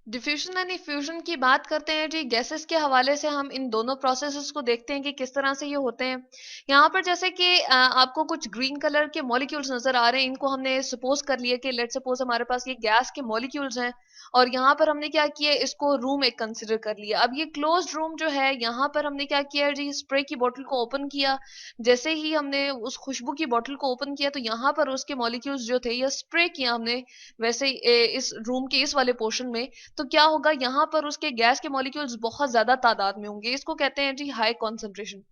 Diffusion and effusion की बात करते हैं जी, गैसेस के हवाले से हम इन दोनों प्रोसेसेस को देखते हैं कि किस तरह से ये होते हैं। यहाँ पर जैसे कि आपको कुछ ग्रीन कलर के मॉलिक्यूल्स नजर आ रहे हैं, इनको हमने सपोज कर लिया कि लेट सपोज हमारे पास ये गैस के मॉलिक्यूल्स हैं, और यहाँ पर हमने क्या किया, इसको रूम एक कंसिडर कर लिया। अब ये क्लोज्ड रूम जो है, यहाँ पर हमने क्या किया जी, स्प्रे की बोतल को ओपन किया। जैसे ही हमने उस खुशबू की बोतल को ओपन किया तो यहाँ पर उसके मॉलिक्यूल्स जो थे ये स्प्रे किया हमने, वैसे इस रूम के इस वाले पोर्शन में। तो क्या होगा, यहाँ पर उसके गैस के मॉलिक्यूल्स बहुत ज्यादा तादाद में होंगे, इसको कहते हैं जी हाई कॉन्सेंट्रेशन।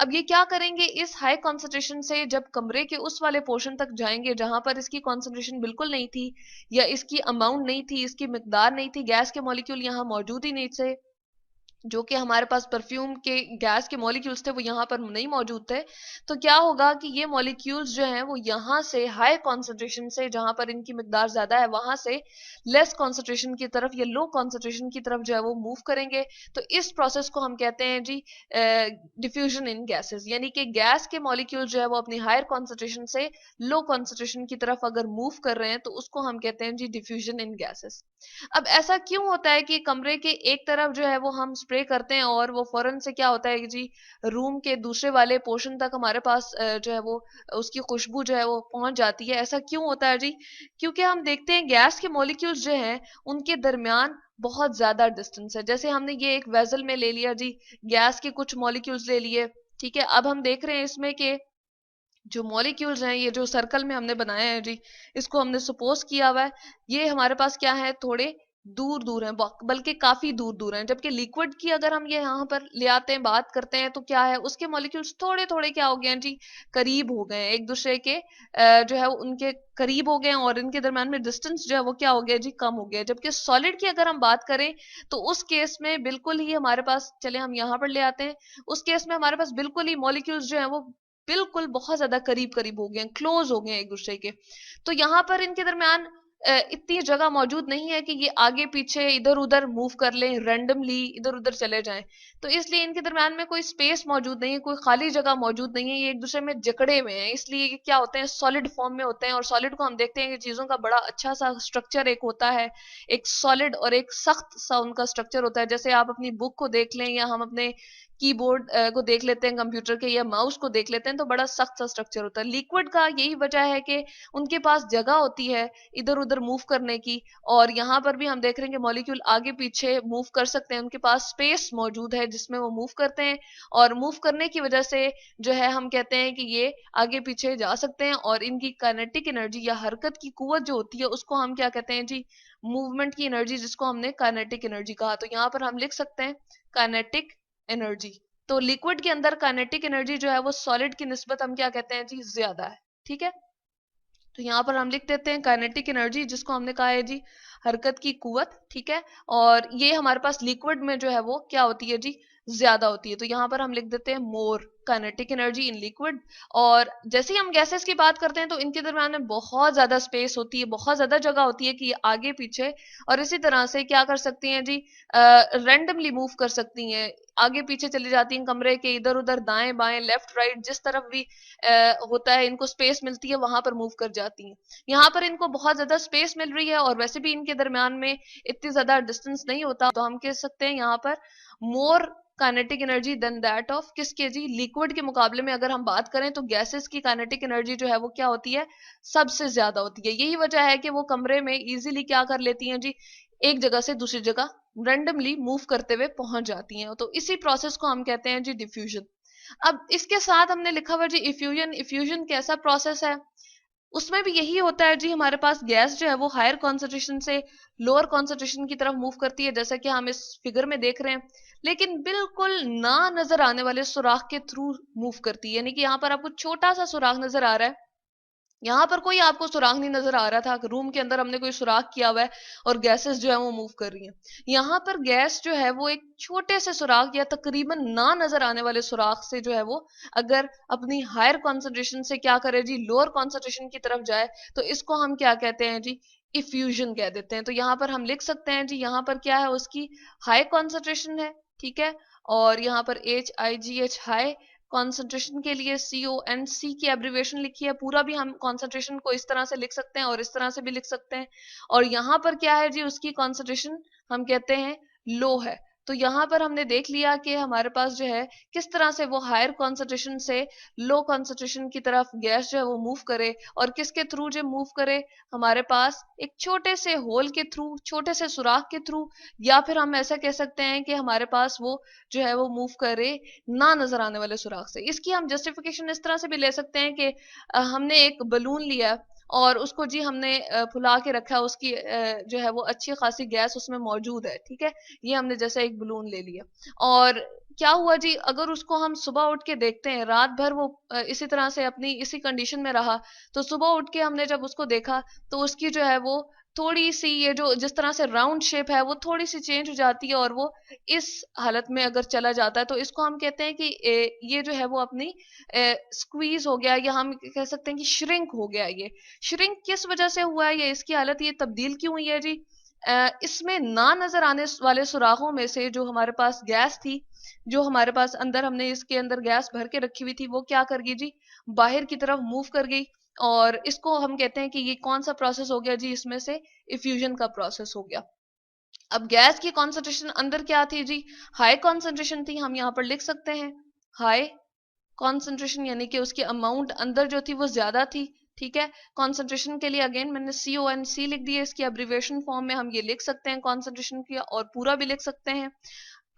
अब ये क्या करेंगे, इस हाई कॉन्सेंट्रेशन से जब कमरे के उस वाले पोर्शन तक जाएंगे जहां पर इसकी कॉन्सेंट्रेशन बिल्कुल नहीं थी, या इसकी अमाउंट नहीं थी, इसकी मिकदार नहीं थी, गैस के मॉलिक्यूल यहाँ मौजूद ही नहीं थे, जो कि हमारे पास परफ्यूम के गैस के मॉलिक्यूल्स थे वो यहाँ पर नहीं मौजूद थे। तो क्या होगा कि ये मॉलिक्यूल्स जो हैं वो यहाँ से हाई कॉन्सेंट्रेशन से, जहां पर इनकी मिकदार ज्यादा है, वहां से लेस कॉन्सेंट्रेशन की तरफ या लो कॉन्सेंट्रेशन की तरफ जो है वो मूव करेंगे। तो इस प्रोसेस को हम कहते हैं जी डिफ्यूजन इन गैसेस, यानी कि गैस के मॉलिक्यूल जो है वो अपनी हायर कॉन्सेंट्रेशन से लो कॉन्सेंट्रेशन की तरफ अगर मूव कर रहे हैं तो उसको हम कहते हैं जी डिफ्यूजन इन गैसेस। अब ऐसा क्यों होता है कि कमरे के एक तरफ जो है वो हम स्प्रे करते हैं और वो फौरन से क्या होता है कि जी रूम के दूसरे वाले पोर्शन तक हमारे पास जो है वो उसकी खुशबू जो है वो पहुंच जाती है? ऐसा क्यों होता है जी? क्योंकि हम देखते हैं गैस के मॉलिक्यूल्स जो हैं उनके दरमियान बहुत ज्यादा डिस्टेंस है। जैसे हमने ये एक वेसल में ले लिया जी, गैस के कुछ मॉलिक्यूल्स ले लिए, ठीक है। अब हम देख रहे हैं इसमें कि जो मॉलिक्यूल्स हैं, ये जो सर्कल में हमने बनाया है जी, इसको हमने सपोज किया हुआ है, ये हमारे पास क्या है, थोड़े दूर दूर हैं, बल्कि काफी दूर दूर हैं। जबकि लिक्विड की अगर हम ये यहाँ पर ले आते हैं, बात करते हैं, तो क्या है, उसके मॉलिक्यूल्स थोड़े थोड़े क्या हो गए हैं जी, करीब हो गए हैं एक दूसरे के, जो है उनके करीब हो गए हैं, और इनके दरम्यान में डिस्टेंस जो है वो क्या हो गया जी, कम हो गया। जबकि सॉलिड की अगर हम बात करें तो उस केस में बिल्कुल ही हमारे पास, चले हम यहाँ पर ले आते हैं, उस केस में हमारे पास बिल्कुल ही मॉलिक्यूल्स जो है वो बिल्कुल बहुत ज्यादा करीब करीब हो गए हैं, क्लोज हो गए हैं एक दूसरे के। तो यहाँ पर इनके दरमियान इतनी जगह मौजूद नहीं है कि ये आगे पीछे इधर उधर मूव कर लें, रैंडमली इधर उधर चले जाएं। तो इसलिए इनके दरमियान में कोई स्पेस मौजूद नहीं है, कोई खाली जगह मौजूद नहीं है, ये एक दूसरे में जकड़े हुए हैं। इसलिए ये क्या होते हैं, सॉलिड फॉर्म में होते हैं। और सॉलिड को हम देखते हैं कि चीजों का बड़ा अच्छा सा स्ट्रक्चर एक होता है, एक सॉलिड और एक सख्त सा उनका स्ट्रक्चर होता है। जैसे आप अपनी बुक को देख लें, या हम अपने कीबोर्ड को देख लेते हैं कंप्यूटर के, या माउस को देख लेते हैं, तो बड़ा सख्त सा स्ट्रक्चर होता है। लिक्विड का यही वजह है कि उनके पास जगह होती है इधर उधर मूव करने की। और यहाँ पर भी हम देख रहे हैं कि मॉलिक्यूल आगे पीछे मूव कर सकते हैं, उनके पास स्पेस मौजूद है जिसमें वो मूव करते हैं, और मूव करने की वजह से जो है हम कहते हैं कि ये आगे पीछे जा सकते हैं। और इनकी काइनेटिक एनर्जी या हरकत की कुवत जो होती है उसको हम क्या कहते हैं जी, मूवमेंट की एनर्जी, जिसको हमने काइनेटिक एनर्जी कहा। तो यहाँ पर हम लिख सकते हैं काइनेटिक एनर्जी। तो लिक्विड के अंदर काइनेटिक एनर्जी जो है वो सॉलिड की निस्बत हम क्या कहते हैं जी, ज्यादा है। ठीक है, तो यहाँ पर हम लिख देते हैं काइनेटिक एनर्जी, जिसको हमने कहा है जी हरकत की कुवत। ठीक है, और ये हमारे पास लिक्विड में जो है वो क्या होती है जी, ज्यादा होती है। तो यहाँ पर हम लिख देते हैं मोर काइनेटिक एनर्जी इन लिक्विड। और जैसे ही हम गैसेस की बात करते हैं तो इनके दरम्यान में बहुत ज्यादा स्पेस होती है, बहुत ज्यादा जगह होती है कि ये आगे पीछे और इसी तरह से क्या कर सकती हैं जी, रैंडमली मूव कर सकती हैं, आगे पीछे चली जाती हैं कमरे के, इधर उधर दाएं बाएं लेफ्ट राइट, जिस तरफ भी होता है इनको स्पेस मिलती है वहां पर मूव कर जाती हैं। यहाँ पर इनको बहुत ज्यादा स्पेस मिल रही है, और वैसे भी इनके दरमियान में इतनी ज्यादा डिस्टेंस नहीं होता, तो हम कह सकते हैं यहाँ पर more kinetic energy than that of किसके जी, लिक्विड के मुकाबले में अगर हम बात करें तो गैसेस की काइनेटिक एनर्जी जो है वो क्या होती है, सबसे ज्यादा होती है। यही वजह है कि वो कमरे में इजीली क्या कर लेती हैं जी, एक जगह से दूसरी जगह रैंडमली मूव करते हुए पहुंच जाती हैं। तो इसी प्रोसेस को हम कहते हैं जी डिफ्यूजन। अब इसके साथ हमने लिखा हुआ जी इफ्यूजन। इफ्यूजन कैसा प्रोसेस है, उसमें भी यही होता है जी, हमारे पास गैस जो है वो हायर कॉन्सेंट्रेशन से लोअर कॉन्सेंट्रेशन की तरफ मूव करती है, जैसा कि हम इस फिगर में देख रहे हैं, लेकिन बिल्कुल ना नजर आने वाले सुराख के थ्रू मूव करती है। यानी कि यहाँ पर आपको छोटा सा सुराख नजर आ रहा है, यहाँ पर कोई आपको सुराग नहीं नजर आ रहा था, रूम के अंदर हमने कोई सुराग किया हुआ है और गैसेस जो है वो मूव कर रही हैं। यहाँ पर गैस जो है वो एक छोटे से सुराग या तकरीबन ना नजर आने वाले सुराग से जो है वो अगर अपनी हायर कॉन्सेंट्रेशन से क्या करे जी, लोअर कॉन्सेंट्रेशन की तरफ जाए, तो इसको हम क्या कहते हैं जी, इफ्यूजन कह देते हैं। तो यहाँ पर हम लिख सकते हैं जी, यहाँ पर क्या है, उसकी हाई कॉन्सेंट्रेशन है, ठीक है, और यहाँ पर HIGH हाई, कॉन्सेंट्रेशन के लिए CONC की एब्रीविएशन लिखी है, पूरा भी हम कॉन्सेंट्रेशन को इस तरह से लिख सकते हैं और इस तरह से भी लिख सकते हैं। और यहाँ पर क्या है जी, उसकी कॉन्सेंट्रेशन हम कहते हैं लो है। तो यहाँ पर हमने देख लिया कि हमारे पास जो है किस तरह से वो हायर कॉन्सेंट्रेशन से लो कॉन्सेंट्रेशन की तरफ गैस जो है वो मूव करे, और किसके थ्रू जो मूव करे, हमारे पास एक छोटे से होल के थ्रू, छोटे से सुराख के थ्रू, या फिर हम ऐसा कह सकते हैं कि हमारे पास वो जो है वो मूव करे ना नजर आने वाले सुराख से। इसकी हम जस्टिफिकेशन इस तरह से भी ले सकते हैं कि हमने एक बलून लिया और उसको जी हमने फुला के रखा, उसकी जो है वो अच्छी खासी गैस उसमें मौजूद है, ठीक है, ये हमने जैसे एक बलून ले लिया। और क्या हुआ जी, अगर उसको हम सुबह उठ के देखते हैं, रात भर वो इसी तरह से अपनी इसी कंडीशन में रहा, तो सुबह उठ के हमने जब उसको देखा तो उसकी जो है वो थोड़ी सी, ये जो जिस तरह से राउंड शेप है वो थोड़ी सी चेंज हो जाती है, और वो इस हालत में अगर चला जाता है तो इसको हम कहते हैं कि ये जो है वो अपनी स्क्वीज हो गया, या हम कह सकते हैं कि श्रिंक हो गया। ये श्रिंक किस वजह से हुआ है, ये इसकी हालत ये तब्दील क्यों हुई है जी? इसमें ना नजर आने वाले सुराखों में से जो हमारे पास गैस थी, जो हमारे पास अंदर हमने इसके अंदर गैस भर के रखी हुई थी, वो क्या कर गई जी, बाहर की तरफ मूव कर गई। और इसको हम कहते हैं कि ये कौन सा प्रोसेस हो गया जी, इसमें से इफ्यूजन का प्रोसेस हो गया। अब गैस की कॉन्सेंट्रेशन अंदर क्या थी जी, हाई कॉन्सेंट्रेशन थी, हम यहाँ पर लिख सकते हैं हाई कॉन्सेंट्रेशन, यानी कि उसकी अमाउंट अंदर जो थी वो ज्यादा थी, ठीक है। कॉन्सेंट्रेशन के लिए अगेन मैंने CONC लिख दिया, इसकी एब्रीविएशन फॉर्म में हम ये लिख सकते हैं कॉन्सेंट्रेशन की, और पूरा भी लिख सकते हैं।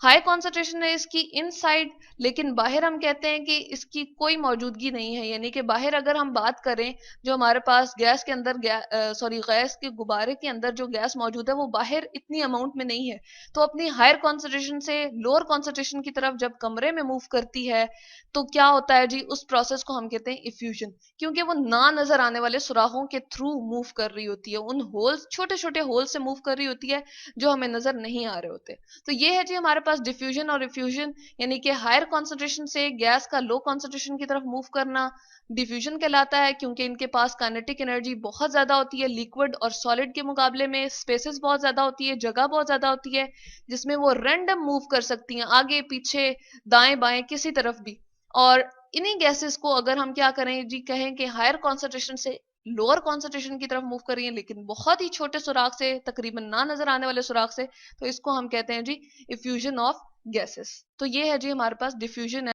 हाई कॉन्सेंट्रेशन है इसकी इनसाइड, लेकिन बाहर हम कहते हैं कि इसकी कोई मौजूदगी नहीं है, यानी कि बाहर अगर हम बात करें, जो हमारे पास गैस के अंदर गैस के गुब्बारे के अंदर जो गैस मौजूद है वो बाहर इतनी अमाउंट में नहीं है, तो अपनी हायर कॉन्सेंट्रेशन से लोअर कॉन्सेंट्रेशन की तरफ जब कमरे में मूव करती है तो क्या होता है जी, उस प्रोसेस को हम कहते हैं इफ्यूजन, क्योंकि वो ना नजर आने वाले सुराखों के थ्रू मूव कर रही होती है, उन होल्स, छोटे छोटे होल से मूव कर रही होती है जो हमें नजर नहीं आ रहे होते। तो ये है जी हमारे पास डिफ्यूजन और इफ्यूजन, यानी कि हायर कॉन्सेंट्रेशन से गैस का लो कॉन्सेंट्रेशन की तरफ मूव करना डिफ्यूजन कहलाता है, क्योंकि इनके पास काइनेटिक एनर्जी बहुत ज्यादा होती है, लिक्विड और सॉलिड के मुकाबले में स्पेसेस बहुत ज्यादा होती है, जगह बहुत ज्यादा होती है, जिसमें वो रैंडम मूव कर सकती हैं, आगे पीछे दाएं बाएं किसी तरफ भी। और इन्हीं गैसेस को अगर हम क्या करें जी, कहें कि हायर कॉन्सेंट्रेशन से लोअर कॉन्सेंट्रेशन की तरफ मूव कर रही है, लेकिन बहुत ही छोटे सुराख से, तकरीबन ना नजर आने वाले सुराख से, तो इसको हम कहते हैं जी इफ्यूजन ऑफ गैसेस। तो ये है जी हमारे पास डिफ्यूजन है।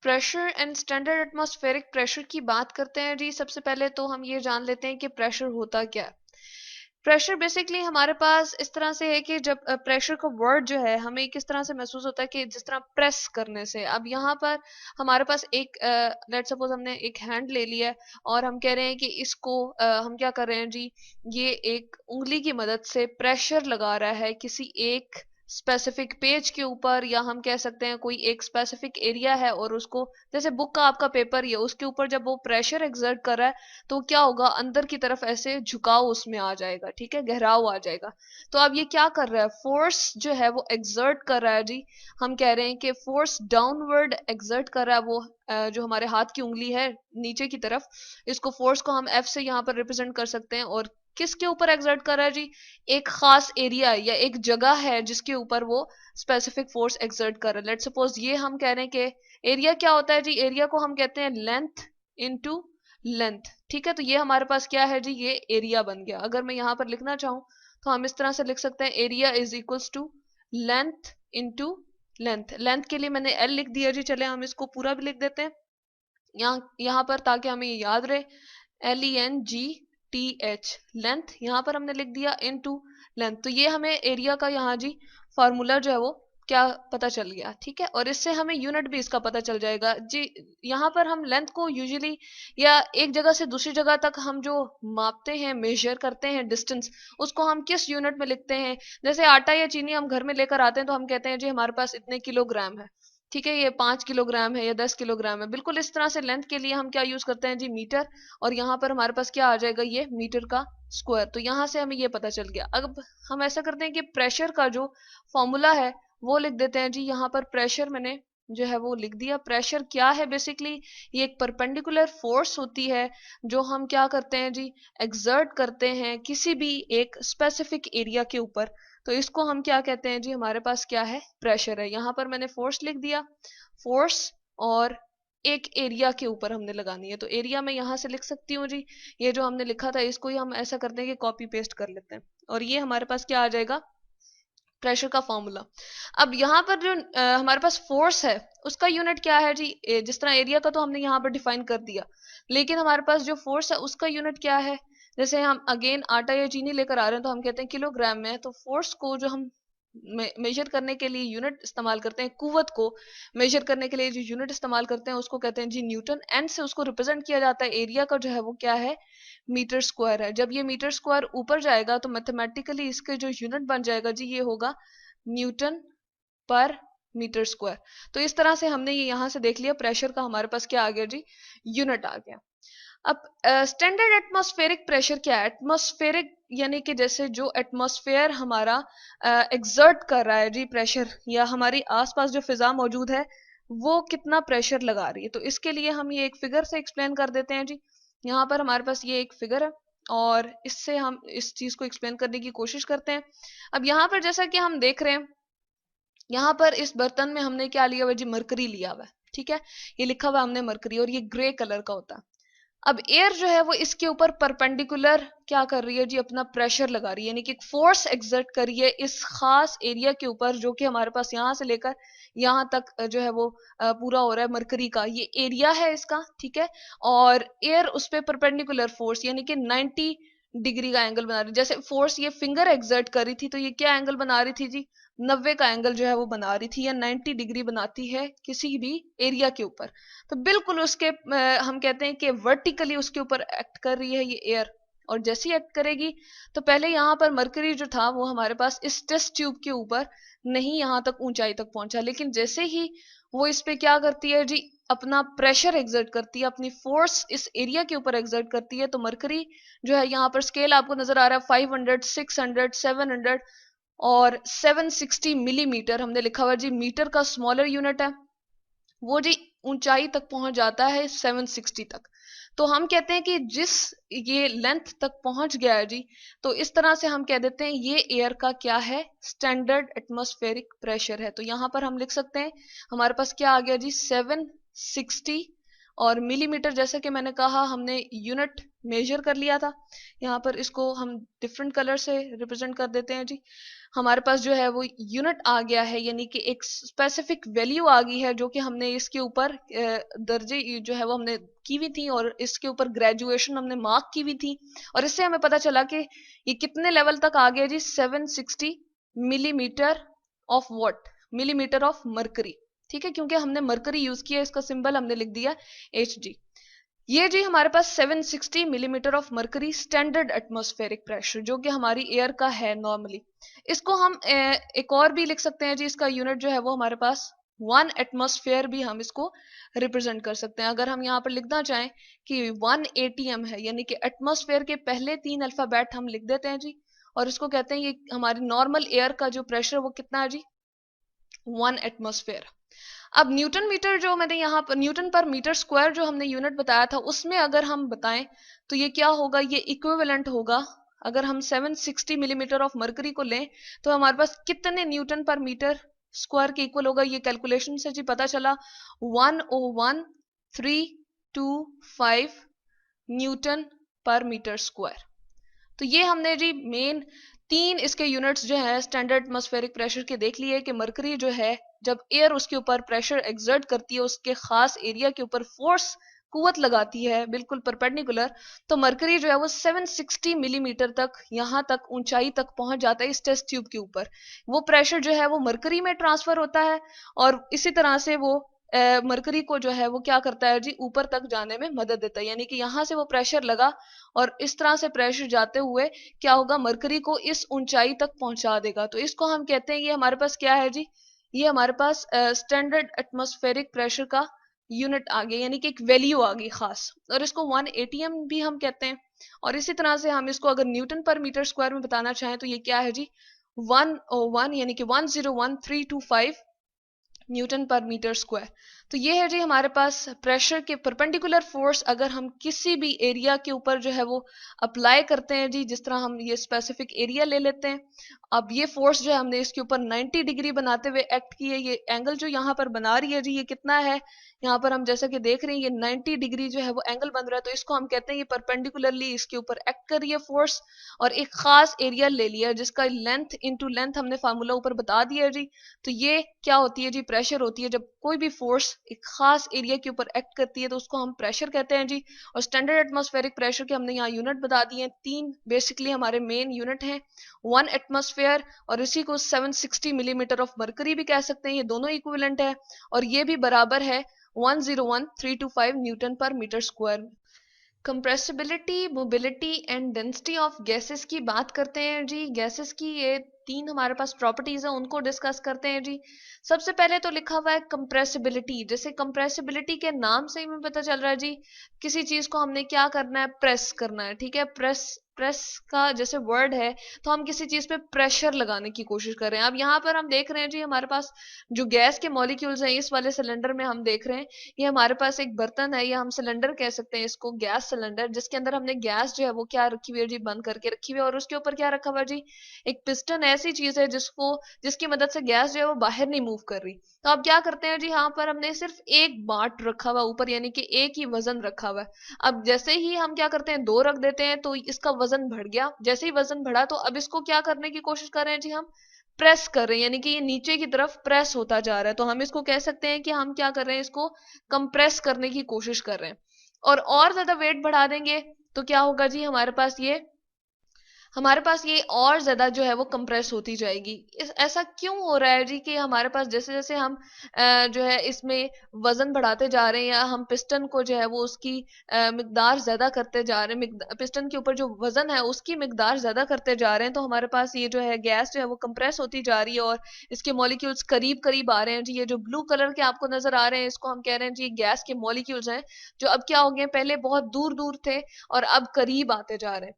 Pressure and standard atmospheric pressure की बात करते हैं जी। सबसे पहले तो हम ये जान लेते हैं कि प्रेशर होता क्या है। प्रेशर बेसिकली हमारे पास इस तरह से है कि जब प्रेशर का वर्ड जो है हमें किस तरह से महसूस होता है कि जिस तरह प्रेस करने से। अब यहाँ पर हमारे पास एक लेट सपोज हमने एक हैंड ले लिया है और हम कह रहे हैं कि इसको हम क्या कर रहे हैं जी, ये एक उंगली की मदद से प्रेशर लगा रहा है किसी एक स्पेसिफिक पेज के ऊपर, या हम कह सकते हैं कोई एक स्पेसिफिक एरिया है और उसको, जैसे बुक का आपका पेपर ही है, उसके ऊपर जब वो प्रेशर एक्सर्ट कर रहा है तो क्या होगा, अंदर की तरफ ऐसे झुकाव उसमें आ जाएगा, ठीक है, गहराव आ जाएगा। तो अब ये क्या कर रहा है, फोर्स जो है वो एक्सर्ट कर रहा है जी। हम कह रहे हैं कि फोर्स डाउनवर्ड एक्सर्ट कर रहा है वो जो हमारे हाथ की उंगली है नीचे की तरफ, इसको फोर्स को हम F से यहाँ पर रिप्रेजेंट कर सकते हैं। और किसके ऊपर एक्सर्ट कर रहा है जी, एक खास एरिया या एक जगह है जिसके ऊपर वो स्पेसिफिक फोर्स एक्सर्ट कर रहा है। लेट्स सपोज ये हम कह रहे हैं कि एरिया क्या होता है जी, एरिया को हम कहते हैं लेंथ इनटू लेंथ, ठीक है। तो ये हमारे पास क्या है जी, ये एरिया बन गया। अगर मैं यहाँ पर लिखना चाहूँ तो हम इस तरह से लिख सकते हैं, area is equals to length into length. Length के लिए मैंने L लिख दिया जी, चले हम इसको पूरा भी लिख देते हैं यहाँ पर, ताकि हमें ये याद रहे, LENGTH, लेंथ यहाँ पर हमने लिख दिया इनटू लेंथ। तो ये हमें एरिया का यहाँ जी फार्मूला जो है वो क्या पता चल गया, ठीक है। और इससे हमें यूनिट भी इसका पता चल जाएगा जी। यहाँ पर हम लेंथ को यूजुअली, या एक जगह से दूसरी जगह तक हम जो मापते हैं, मेजर करते हैं डिस्टेंस, उसको हम किस यूनिट में लिखते हैं। जैसे आटा या चीनी हम घर में लेकर आते हैं तो हम कहते हैं जी हमारे पास इतने किलोग्राम है, ठीक है, ये 5 किलोग्राम है या 10 किलोग्राम है। बिल्कुल इस तरह से लेंथ के लिए हम क्या यूज करते हैं जी, मीटर। और यहाँ पर हमारे पास क्या आ जाएगा, ये मीटर का स्क्वायर। तो यहाँ से हमें ये पता चल गया। अब हम ऐसा करते हैं कि प्रेशर का जो फॉर्मूला है वो लिख देते हैं जी। यहाँ पर प्रेशर मैंने जो है वो लिख दिया। प्रेशर क्या है, बेसिकली ये एक परपेंडिकुलर फोर्स होती है जो हम क्या करते हैं जी, एक्सर्ट करते हैं किसी भी एक स्पेसिफिक एरिया के ऊपर। तो इसको हम क्या कहते हैं जी, हमारे पास क्या है, प्रेशर है। यहाँ पर मैंने फोर्स लिख दिया, फोर्स और एक एरिया के ऊपर हमने लगानी है। तो एरिया मैं यहां से लिख सकती हूँ जी, ये जो हमने लिखा था इसको ही हम ऐसा करते हैं कि कॉपी पेस्ट कर लेते हैं, और ये हमारे पास क्या आ जाएगा, प्रेशर का फॉर्मूला। अब यहाँ पर जो हमारे पास फोर्स है उसका यूनिट क्या है जी, जिस तरह एरिया का तो हमने यहाँ पर डिफाइन कर दिया, लेकिन हमारे पास जो फोर्स है उसका यूनिट क्या है। जैसे हम अगेन आटा या चीनी लेकर आ रहे हैं तो हम कहते हैं किलोग्राम में, तो फोर्स को जो हम मेजर करने के लिए यूनिट इस्तेमाल करते हैं, कुव्वत को मेजर करने के लिए जो यूनिट इस्तेमाल करते हैं उसको कहते हैं जी न्यूटन। एन से उसको रिप्रेजेंट किया जाता है, एरिया का जो है वो क्या है, मीटर स्क्वायर है। जब ये मीटर स्क्वायर ऊपर जाएगा तो मैथमेटिकली इसके जो यूनिट बन जाएगा जी ये होगा न्यूटन पर मीटर स्क्वायर। तो इस तरह से हमने ये यहां से देख लिया प्रेशर का हमारे पास क्या आ गया जी, यूनिट आ गया। अब स्टैंडर्ड एटमॉस्फेरिक प्रेशर क्या है, एटमॉस्फेरिक यानी कि जैसे जो एटमॉस्फेयर हमारा एग्जर्ट कर रहा है जी प्रेशर, या हमारी आसपास जो फिजा मौजूद है वो कितना प्रेशर लगा रही है। तो इसके लिए हम ये एक फिगर से एक्सप्लेन कर देते हैं जी। यहाँ पर हमारे पास ये एक फिगर है और इससे हम इस चीज को एक्सप्लेन करने की कोशिश करते हैं। अब यहाँ पर जैसा कि हम देख रहे हैं, यहाँ पर इस बर्तन में हमने क्या लिया हुआ जी, मरकरी लिया हुआ है, ठीक है, ये लिखा हुआ हमने मरकरी, और ये ग्रे कलर का होता है। अब एयर जो है वो इसके ऊपर परपेंडिकुलर क्या कर रही है जी, अपना प्रेशर लगा रही है, यानी कि एक फोर्स एक्सर्ट कर रही है इस खास एरिया के ऊपर, जो कि हमारे पास यहाँ से लेकर यहाँ तक जो है वो पूरा हो रहा है मरकरी का, ये एरिया है इसका, ठीक है। और एयर उस पर परपेंडिकुलर फोर्स यानी कि 90 डिग्री का एंगल बना रही, जैसे फोर्स ये फिंगर एक्सर्ट कर रही थी तो ये क्या एंगल बना रही थी जी, 90 का एंगल जो है वो बना रही थी, या 90 डिग्री बनाती है किसी भी एरिया के ऊपर। तो बिल्कुल उसके हम कहते हैं कि वर्टिकली उसके ऊपर एक्ट कर रही है ये एयर, और जैसी एक्ट करेगी तो पहले यहाँ पर मरकरी जो था वो हमारे पास इस टेस्ट ट्यूब के ऊपर नहीं यहाँ तक ऊंचाई तक पहुंचा, लेकिन जैसे ही वो इस पे क्या करती है जी, अपना प्रेशर एक्सर्ट करती है, अपनी फोर्स इस एरिया के ऊपर एक्सर्ट करती है, तो मरकरी जो है यहाँ पर स्केल आपको नजर आ रहा है 500, 600, 700 और 760 मिलीमीटर हमने लिखा हुआ जी, मीटर का स्मॉलर यूनिट है वो जी ऊंचाई तक पहुंच जाता है 760 तक। तो हम कहते हैं कि जिस ये लेंथ तक पहुंच गया है जी, तो इस तरह से हम कह देते हैं ये एयर का क्या है, स्टैंडर्ड एटमॉस्फेरिक प्रेशर है। तो यहां पर हम लिख सकते हैं हमारे पास क्या आ गया जी, 760, और मिलीमीटर जैसे कि मैंने कहा हमने यूनिट मेजर कर लिया था, यहाँ पर इसको हम डिफरेंट कलर से रिप्रेजेंट कर देते हैं जी। हमारे पास जो है वो यूनिट आ गया है, यानी कि एक स्पेसिफिक वैल्यू आ गई है जो कि हमने इसके ऊपर दर्जे जो है वो हमने की हुई थी, और इसके ऊपर ग्रेजुएशन हमने मार्क की हुई थी, और इससे हमें पता चला कि ये कितने लेवल तक आ गया जी, 760 millimetre of what, millimetre of mercury, ठीक है, क्योंकि हमने मरकरी यूज किया, इसका सिंबल हमने लिख दिया Hg। ये जी हमारे पास 760 millimetre of mercury standard atmospheric pressure जो कि हमारी एयर का है नॉर्मली। इसको हम एक और भी लिख सकते हैं जी, इसका यूनिट जो है वो हमारे पास 1 एटमॉस्फेयर भी हम इसको रिप्रेजेंट कर सकते हैं। अगर हम यहाँ पर लिखना चाहें कि 1 ATM है, यानी कि एटमॉस्फेयर के पहले 3 अल्फाबेट हम लिख देते हैं जी, और इसको कहते हैं ये हमारी नॉर्मल एयर का जो प्रेशर वो कितना है जी, 1 एटमॉस्फेयर। अब न्यूटन मीटर जो मैंने यहाँ पर न्यूटन पर मीटर स्क्वायर जो हमने यूनिट बताया था उसमें अगर हम बताएं तो ये क्या होगा, ये इक्विवेलेंट होगा। अगर हम 760 मिलीमीटर ऑफ मरकरी को लें तो हमारे पास कितने न्यूटन पर मीटर स्क्वायर के इक्वल होगा, ये कैलकुलेशन से जी पता चला 101,325 न्यूटन पर मीटर स्क्वायर। तो ये हमने जी मेन 3 इसके यूनिट्स जो है स्टैंडर्ड एटमॉस्फेरिक प्रेशर के देख लिए कि मरकरी जो है जब एयर उसके ऊपर प्रेशर एक्सर्ट करती है, उसके खास एरिया के ऊपर फोर्स कुवत लगाती है बिल्कुल परपेंडिकुलर, तो मरकरी जो है वो 760 मिलीमीटर तक यहाँ तक ऊंचाई तक पहुंच जाता है इस टेस्ट ट्यूब के ऊपर। वो प्रेशर जो है वो मरकरी में ट्रांसफर होता है, और इसी तरह से वो मरकरी को जो है वो क्या करता है जी, ऊपर तक जाने में मदद देता है, यानी कि यहाँ से वो प्रेशर लगा और इस तरह से प्रेशर जाते हुए क्या होगा, मरकरी को इस ऊंचाई तक पहुंचा देगा। तो इसको हम कहते हैं ये हमारे पास क्या है जी, ये हमारे पास स्टैंडर्ड एटमॉस्फेरिक प्रेशर का यूनिट आ गया, यानी कि एक वैल्यू आ गई खास, और इसको 1 ATM भी हम कहते हैं। और इसी तरह से हम इसको अगर न्यूटन पर मीटर स्क्वायर में बताना चाहें तो ये क्या है जी, 101 यानी कि 101,325 न्यूटन पर मीटर स्क्वायर। तो ये है जी हमारे पास प्रेशर के परपेंडिकुलर फोर्स अगर हम किसी भी एरिया के ऊपर जो है वो अप्लाई करते हैं जी, जिस तरह हम ये स्पेसिफिक एरिया ले लेते हैं। अब ये फोर्स जो है हमने इसके ऊपर 90 डिग्री बनाते हुए एक्ट की है। ये एंगल जो यहाँ पर बना रही है जी, ये कितना है, यहाँ पर हम जैसा कि देख रहे हैं ये 90 डिग्री जो है वो एंगल बन रहा है। तो इसको हम कहते हैं ये परपेंडिकुलरली इसके ऊपर एक्ट कर रही है फोर्स, और एक खास एरिया ले लिया जिसका लेंथ इनटू लेंथ हमने फार्मूला ऊपर बता दिया है जी। तो ये क्या होती है जी, प्रेशर होती है। जब कोई भी फोर्स एक खास एरिया के ऊपर एक्ट करती है तो उसको हम प्रेशर कहते हैं जी। और स्टैंडर्ड एटमॉस्फेरिक प्रेशर के हमने यहाँ यूनिट बता दिए हैं, तीन बेसिकली हमारे मेन यूनिट हैं। 1 एटमॉस्फेयर, और इसी को 760 मिलीमीटर ऑफ मरकरी भी कह सकते हैं, ये दोनों इक्विवेलेंट है। और ये भी बराबर है 101325 न्यूटन पर metre square. Compressibility, mobility and density of gases की बात करते हैं जी। गैसेस की ये तीन हमारे पास प्रॉपर्टीज है, उनको डिस्कस करते हैं जी। सबसे पहले तो लिखा हुआ है कंप्रेसिबिलिटी। जैसे कंप्रेसिबिलिटी के नाम से ही हमें पता चल रहा है जी, किसी चीज को हमने क्या करना है, प्रेस करना है। ठीक है, प्रेस, प्रेस का जैसे वर्ड है तो हम किसी चीज पे प्रेशर लगाने की कोशिश कर रहे हैं। अब यहाँ पर हम देख रहे हैं जी हमारे पास जो गैस के मॉलिक्यूल्स हैं, इस वाले सिलेंडर में हम देख रहे हैं ये हमारे पास एक बर्तन है, या हम सिलेंडर कह सकते हैं इसको, गैस सिलेंडर, जिसके अंदर हमने गैस जो है वो क्या रखी हुई है जी, बंद करके रखी हुई है। और उसके ऊपर क्या रखा हुआ है जी, एक पिस्टन ऐसी चीज है जिसको, जिसकी मदद से गैस जो है वो बाहर नहीं मूव कर रही। तो अब क्या करते हैं जी, यहाँ पर हमने सिर्फ एक बाट रखा हुआ ऊपर, यानी कि एक ही वजन रखा हुआ है। अब जैसे ही हम क्या करते हैं, दो रख देते हैं तो इसका वजन बढ़ गया। जैसे ही वजन बढ़ा तो अब इसको क्या करने की कोशिश कर रहे हैं जी, हम प्रेस कर रहे हैं, यानी कि ये नीचे की तरफ प्रेस होता जा रहा है। तो हम इसको कह सकते हैं कि हम क्या कर रहे हैं, इसको कंप्रेस करने की कोशिश कर रहे हैं। और ज्यादा वेट बढ़ा देंगे तो क्या होगा जी, हमारे पास ये और ज्यादा जो है वो कंप्रेस होती जाएगी। ऐसा क्यों हो रहा है जी, कि हमारे पास जैसे जैसे हम जो है इसमें वजन बढ़ाते जा रहे हैं, या हम पिस्टन को जो है वो उसकी मिकदार ज्यादा करते जा रहे हैं, पिस्टन के ऊपर जो वजन है उसकी मिकदार ज्यादा करते जा रहे हैं, तो हमारे पास ये जो है गैस जो है वो कंप्रेस होती जा रही है और इसके मॉलिक्यूल्स करीब करीब आ रहे हैं जी। ये जो ब्लू कलर के आपको नजर आ रहे हैं, इसको हम कह रहे हैं जी गैस के मॉलिक्यूल्स हैं, जो अब क्या हो गए, पहले बहुत दूर दूर थे और अब करीब आते जा रहे हैं।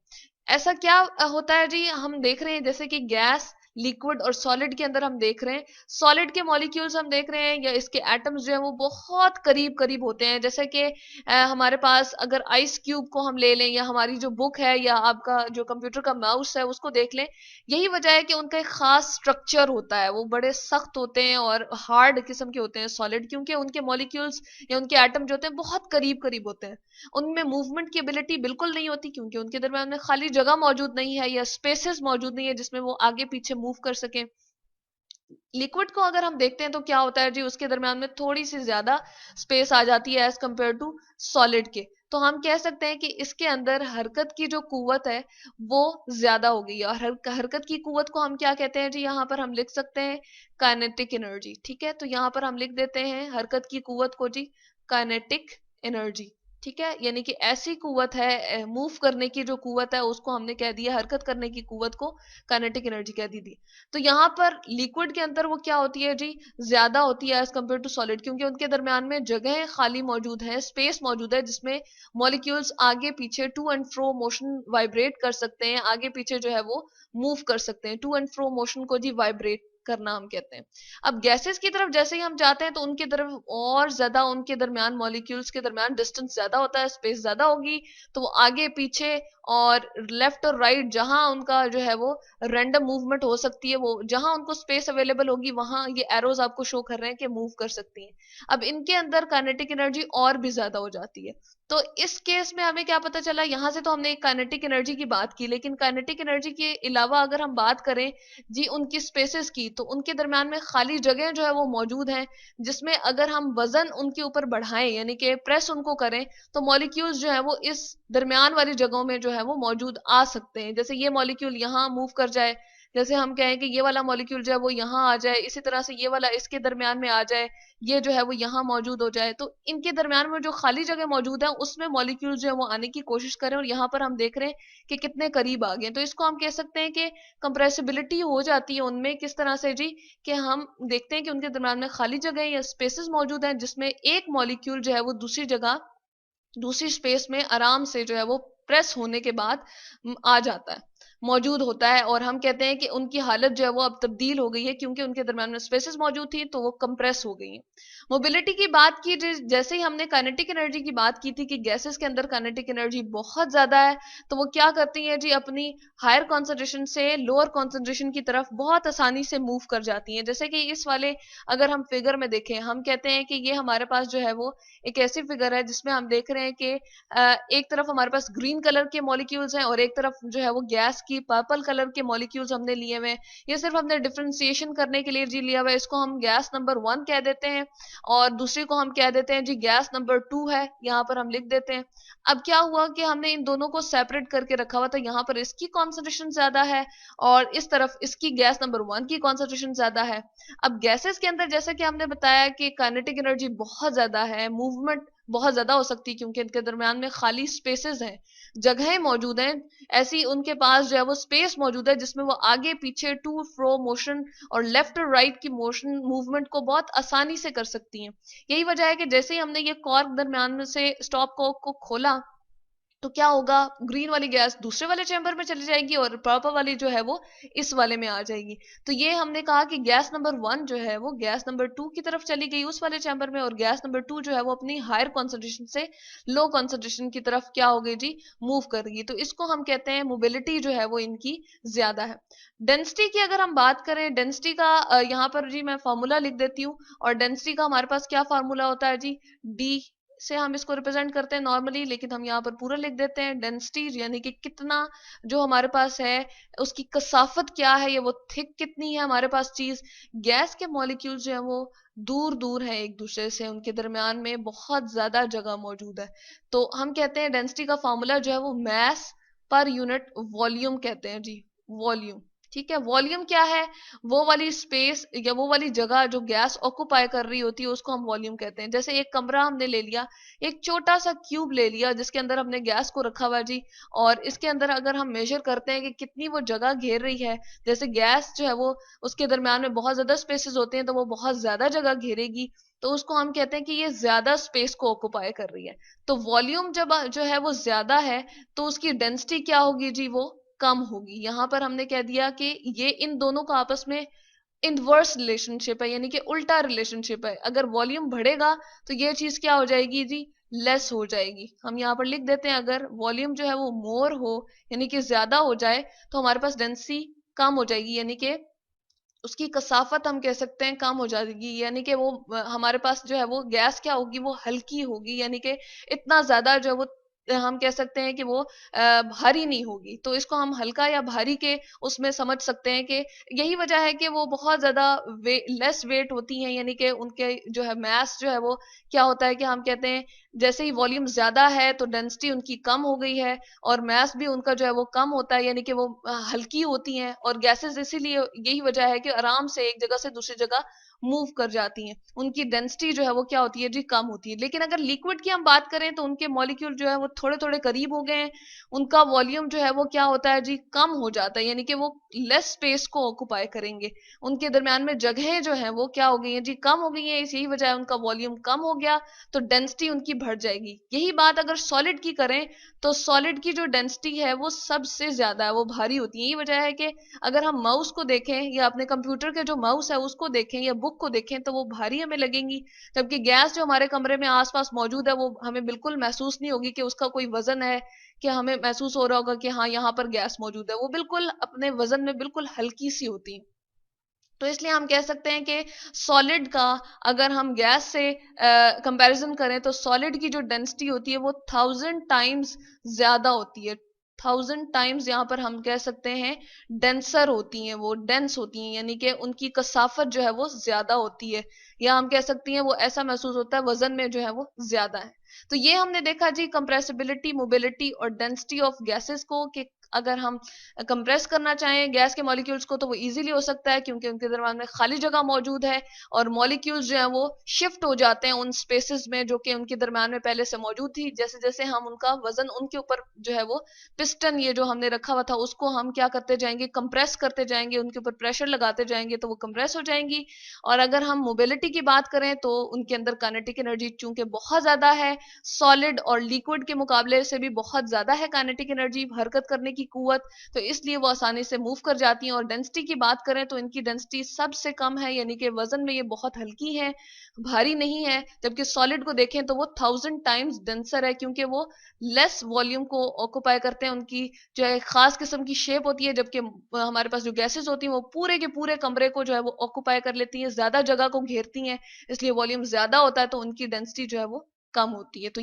ऐसा क्या होता है जी, हम देख रहे हैं जैसे कि गैस, लिक्विड और सॉलिड के अंदर हम देख रहे हैं, सॉलिड के मॉलिक्यूल्स हम देख रहे हैं या इसके एटम्स जो है वो बहुत करीब करीब होते हैं। जैसे कि हमारे पास अगर आइस क्यूब को हम ले लें, या हमारी जो बुक है, या आपका जो कंप्यूटर का माउस है उसको देख लें, यही वजह है कि उनका एक खास स्ट्रक्चर होता है, वो बड़े सख्त होते हैं और हार्ड किस्म के होते हैं सॉलिड, क्योंकि उनके मॉलिक्यूल्स या उनके एटम जो होते हैं बहुत करीब करीब होते हैं। उनमें मूवमेंट की एबिलिटी बिल्कुल नहीं होती, क्योंकि उनके दरम्यान में खाली जगह मौजूद नहीं है या स्पेसेस मौजूद नहीं है जिसमें वो आगे पीछे मूव कर सकें। लिक्विड को अगर हम देखते हैं तो क्या होता है जी, उसके दरम्यान में थोड़ी सी ज्यादा स्पेस आ जाती है एज कंपेयर टू सॉलिड के। तो हम कह सकते हैं कि इसके अंदर हरकत की जो कुव्वत है वो ज्यादा हो गई है। और हरकत की कुव्वत को हम क्या कहते हैं जी, यहाँ पर हम लिख सकते हैं काइनेटिक एनर्जी। ठीक है, तो यहाँ पर हम लिख देते हैं हरकत की कुव्वत को जी काइनेटिक एनर्जी। ठीक है, यानी कि ऐसी कुव्वत है, मूव करने की जो कुव्वत है उसको हमने कह दिया, हरकत करने की कुव्वत को काइनेटिक एनर्जी कह दी थी। तो यहाँ पर लिक्विड के अंदर वो क्या होती है जी, ज्यादा होती है एज कम्पेयर टू सॉलिड, क्योंकि उनके दरम्यान में जगह खाली मौजूद है, स्पेस मौजूद है, जिसमें मॉलिक्यूल्स आगे पीछे to and fro motion vibrate कर सकते हैं, आगे पीछे जो है वो मूव कर सकते हैं। टू एंड फ्रो मोशन को जी वाइब्रेट करना हम कहते हैं। अब गैसेस की तरफ जैसे ही हम जाते हैं तो उनके तरफ और ज्यादा, उनके दरमियान मॉलिक्यूल्स के दरमियान डिस्टेंस ज्यादा होता है, स्पेस ज्यादा होगी, तो वो आगे पीछे और लेफ्ट और राइट जहां उनका जो है वो रैंडम मूवमेंट हो सकती है, वो जहां उनको स्पेस अवेलेबल होगी वहां ये एरोज आपको शो कर रहे हैं कि मूव कर सकती हैं। अब इनके अंदर काइनेटिक एनर्जी और भी ज्यादा हो जाती है। तो इस केस में हमें क्या पता चला, यहां से तो हमने काइनेटिक एनर्जी की बात की, लेकिन काइनेटिक एनर्जी के अलावा अगर हम बात करें जी उनकी स्पेसेस की, तो उनके दरम्यान में खाली जगह जो है वो मौजूद है, जिसमें अगर हम वजन उनके ऊपर बढ़ाएं यानी कि प्रेस उनको करें, तो मॉलिक्यूल्स जो है वो इस दरमियान वाली जगहों में जो है वो मौजूद आ सकते हैं। जैसे ये मॉलिक्यूल यहाँ मूव कर जाए, जैसे हम कहें कि ये वाला मॉलिक्यूल जो है वो यहाँ आ जाए, इसी तरह से ये वाला इसके दरमियान में आ जाए, ये जो है वो यहाँ मौजूद हो जाए, तो इनके दरमियान में जो खाली जगह मौजूद है उसमें मॉलिक्यूल जो है वो आने की कोशिश करें, और यहाँ पर हम देख रहे हैं कि कितने करीब आ गए। तो इसको हम कह सकते हैं कि कंप्रेसिबिलिटी हो जाती है उनमें, किस तरह से जी, कि हम देखते हैं कि उनके दरमियान में खाली जगह या स्पेसेस मौजूद हैं जिसमें एक मॉलिक्यूल जो है वो दूसरी जगह, दूसरी स्पेस में आराम से जो है वो प्रेस होने के बाद आ जाता है। मौजूद होता है, और हम कहते हैं कि उनकी हालत जो है वो अब तब्दील हो गई है, क्योंकि उनके दरम्यान में स्पेसेस मौजूद थी तो वो कंप्रेस हो गई हैं। मोबिलिटी की बात की, जैसे ही हमने काइनेटिक एनर्जी की बात की थी कि गैसेस के अंदर काइनेटिक एनर्जी बहुत ज्यादा है, तो वो क्या करती हैं जी, अपनी हायर कॉन्सेंट्रेशन से लोअर कॉन्सेंट्रेशन की तरफ बहुत आसानी से मूव कर जाती हैं। जैसे कि इस वाले अगर हम फिगर में देखें, हम कहते हैं कि ये हमारे पास जो है वो एक ऐसी फिगर है जिसमें हम देख रहे हैं कि एक तरफ हमारे पास ग्रीन कलर के मॉलिक्यूल्स हैं और एक तरफ जो है वो गैस की पर्पल कलर के मॉलिक्यूल्स हमने लिए हुए हैं। ये सिर्फ हमने डिफरेंशिएशन करने के लिए जी लिया हुआ है। इसको हम गैस नंबर 1 कह देते हैं और दूसरी को हम कह देते हैं जी गैस नंबर 2 है, यहाँ पर हम लिख देते हैं। अब क्या हुआ कि हमने इन दोनों को सेपरेट करके रखा हुआ था, यहाँ पर इसकी कॉन्सेंट्रेशन ज्यादा है और इस तरफ इसकी गैस नंबर 1 की कॉन्सेंट्रेशन ज्यादा है। अब गैसेस के अंदर जैसे कि हमने बताया कि काइनेटिक एनर्जी बहुत ज्यादा है, मूवमेंट बहुत ज्यादा हो सकती है, क्योंकि इनके दरमियान में खाली स्पेसेस हैं, जगहें मौजूद हैं, ऐसी उनके पास जो है वो स्पेस मौजूद है जिसमें वो आगे पीछे टू फ्रो मोशन और लेफ्ट और राइट की मोशन मूवमेंट को बहुत आसानी से कर सकती हैं। यही वजह है कि जैसे ही हमने ये कॉर्क दरमियान में से स्टॉप कॉर्क को खोला, तो क्या होगा, ग्रीन वाली गैस दूसरे वाले चैम्बर में चली जाएगी और पर्पल वाली जो है वो इस वाले में आ जाएगी। तो ये हमने कहा कि गैस नंबर 1 जो है वो गैस नंबर 2 की तरफ चली गई उस वाले चैम्बर में, और गैस नंबर 2 जो है वो अपनी हायर कॉन्सेंट्रेशन से लो कॉन्सेंट्रेशन की तरफ क्या हो गई जी, मूव कर गई। तो इसको हम कहते हैं मोबिलिटी जो है वो इनकी ज्यादा है। डेंसिटी की अगर हम बात करें, डेंसिटी का यहाँ पर जी मैं फॉर्मूला लिख देती हूँ, और डेंसिटी का हमारे पास क्या फार्मूला होता है जी, डी से हम इसको रिप्रेजेंट करते हैं नॉर्मली, लेकिन हम यहाँ पर पूरा लिख देते हैं डेंसिटी, यानी कि कितना जो हमारे पास है उसकी कसाफत क्या है, ये वो थिक कितनी है हमारे पास चीज। गैस के मॉलिक्यूल्स जो है वो दूर दूर है एक दूसरे से, उनके दरमियान में बहुत ज्यादा जगह मौजूद है। तो हम कहते हैं डेंसिटी का फॉर्मूला जो है वो मैस पर यूनिट वॉल्यूम कहते हैं जी, वॉल्यूम। ठीक है, वॉल्यूम क्या है, वो वाली स्पेस या वो वाली जगह जो गैस ऑक्यूपाई कर रही होती है उसको हम वॉल्यूम कहते हैं। जैसे एक कमरा हमने ले लिया, एक छोटा सा क्यूब ले लिया जिसके अंदर हमने गैस को रखा हुआ जी, और इसके अंदर अगर हम मेजर करते हैं कि कितनी वो जगह घेर रही है, जैसे गैस जो है वो उसके दरम्यान में बहुत ज्यादा स्पेसेस होते हैं तो वो बहुत ज्यादा जगह घेरेगी, तो उसको हम कहते हैं कि ये ज्यादा स्पेस को ऑक्यूपाई कर रही है। तो वॉल्यूम जब जो है वो ज्यादा है तो उसकी डेंसिटी क्या होगी जी, वो कम होगी। यहां पर हमने कह दिया कि ये इन दोनों का आपस में इनवर्स रिलेशनशिप है, यानी कि उल्टा रिलेशनशिप है। अगर वॉल्यूम बढ़ेगा तो ये चीज क्या हो जाएगी जी, लेस हो जाएगी। हम यहाँ पर लिख देते हैं अगर वॉल्यूम जो है वो मोर हो, यानी कि ज्यादा हो जाए, तो हमारे पास डेंसिटी कम हो जाएगी, यानी कि उसकी कसाफत हम कह सकते हैं कम हो जाएगी, यानी कि वो हमारे पास जो है वो गैस क्या होगी, वो हल्की होगी, यानी कि इतना ज्यादा जो है वो हम कह सकते हैं कि वो भारी नहीं होगी। तो इसको हम हल्का या भारी के उसमें समझ सकते हैं कि यही वजह है कि वो बहुत ज्यादा लेस वेट होती हैं, यानी कि उनके जो है मैस जो है वो क्या होता है कि हम कहते हैं जैसे ही वॉल्यूम ज्यादा है तो डेंसिटी उनकी कम हो गई है, और मास भी उनका जो है वो कम होता है, यानी कि वो हल्की होती हैं, और गैसेस इसीलिए यही वजह है कि आराम से एक जगह से दूसरी जगह मूव कर जाती हैं, उनकी डेंसिटी जो है वो क्या होती है जी, कम होती है। लेकिन अगर लिक्विड की हम बात करें तो उनके मॉलिक्यूल जो है वो थोड़े थोड़े करीब हो गए हैं, उनका वॉल्यूम जो है वो क्या होता है जी, कम हो जाता है, यानी कि वो लेस स्पेस को ऑक्यूपाई करेंगे, उनके दरमियान में जगहें जो है वो क्या हो गई है जी, कम हो गई है, यही वजह है उनका वॉल्यूम कम हो गया, तो डेंसिटी उनकी बढ़ जाएगी। यही बात अगर सॉलिड की करें तो सॉलिड की जो डेंसिटी है वो सबसे ज्यादा है, वो भारी होती है। यही वजह है कि अगर हम माउस को देखें या अपने कंप्यूटर के जो माउस है उसको देखें या बुक को देखें तो वो भारी हमें लगेंगी, जबकि गैस जो हमारे कमरे में आसपास मौजूद है वो हमें बिल्कुल महसूस नहीं होगी कि उसका कोई वजन है, कि हमें महसूस हो रहा होगा कि हाँ यहाँ पर गैस मौजूद है, वो बिल्कुल अपने वजन में बिल्कुल हल्की सी होती है। तो इसलिए हम कह सकते हैं कि सॉलिड का अगर हम गैस से कंपैरिजन करें तो सॉलिड की जो डेंसिटी होती है वो 1000 टाइम्स ज्यादा होती है। 1000 टाइम्स यहाँ पर हम कह सकते हैं डेंसर होती हैं, वो डेंस होती हैं, यानी कि उनकी कसाफत जो है वो ज्यादा होती है, या हम कह सकती हैं वो ऐसा महसूस होता है वजन में जो है वो ज्यादा है। तो ये हमने देखा जी कंप्रेसिबिलिटी, मोबिलिटी और डेंसिटी ऑफ गैसेस को, कि अगर हम कंप्रेस करना चाहें गैस के मॉलिक्यूल्स को तो वो इजीली हो सकता है क्योंकि उनके दरम्यान में खाली जगह मौजूद है, और मॉलिक्यूल्स जो है वो शिफ्ट हो जाते हैं उन स्पेसेस में जो कि उनके दरम्यान में पहले से मौजूद थी। जैसे जैसे हम उनका वजन उनके ऊपर जो है वो पिस्टन ये जो हमने रखा हुआ था उसको हम क्या करते जाएंगे, कंप्रेस करते जाएंगे, उनके ऊपर प्रेशर लगाते जाएंगे तो वो कंप्रेस हो जाएंगी। और अगर हम मोबिलिटी की बात करें तो उनके अंदर काइनेटिक एनर्जी चूंकि बहुत ज्यादा है, सॉलिड और लिक्विड के मुकाबले से भी बहुत ज्यादा है काइनेटिक एनर्जी हरकत करने की कुव्वत, तो इसलिए वो आसानी से मूव कर जाती हैं। और डेंसिटी की बात करें तो इनकी डेंसिटी सबसे कम है, यानी कि वजन में ये बहुत हल्की है, भारी नहीं है। जबकि सॉलिड को देखें तो वो 1000 टाइम्स डेंसर है, क्योंकि वो लेस वॉल्यूम को ऑक्यूपाई करते हैं। उनकी जो है खास किस्म की शेप होती है, जबकि हमारे पास जो गैसेस होती हैं वो पूरे के पूरे कमरे को जो है वो ऑक्यूपाई कर लेती हैं, ज्यादा जगह को घेरती हैं, इसलिए वॉल्यूम ज्यादा होता है, तो उनकी डेंसिटी जो है वो कम होती है। तो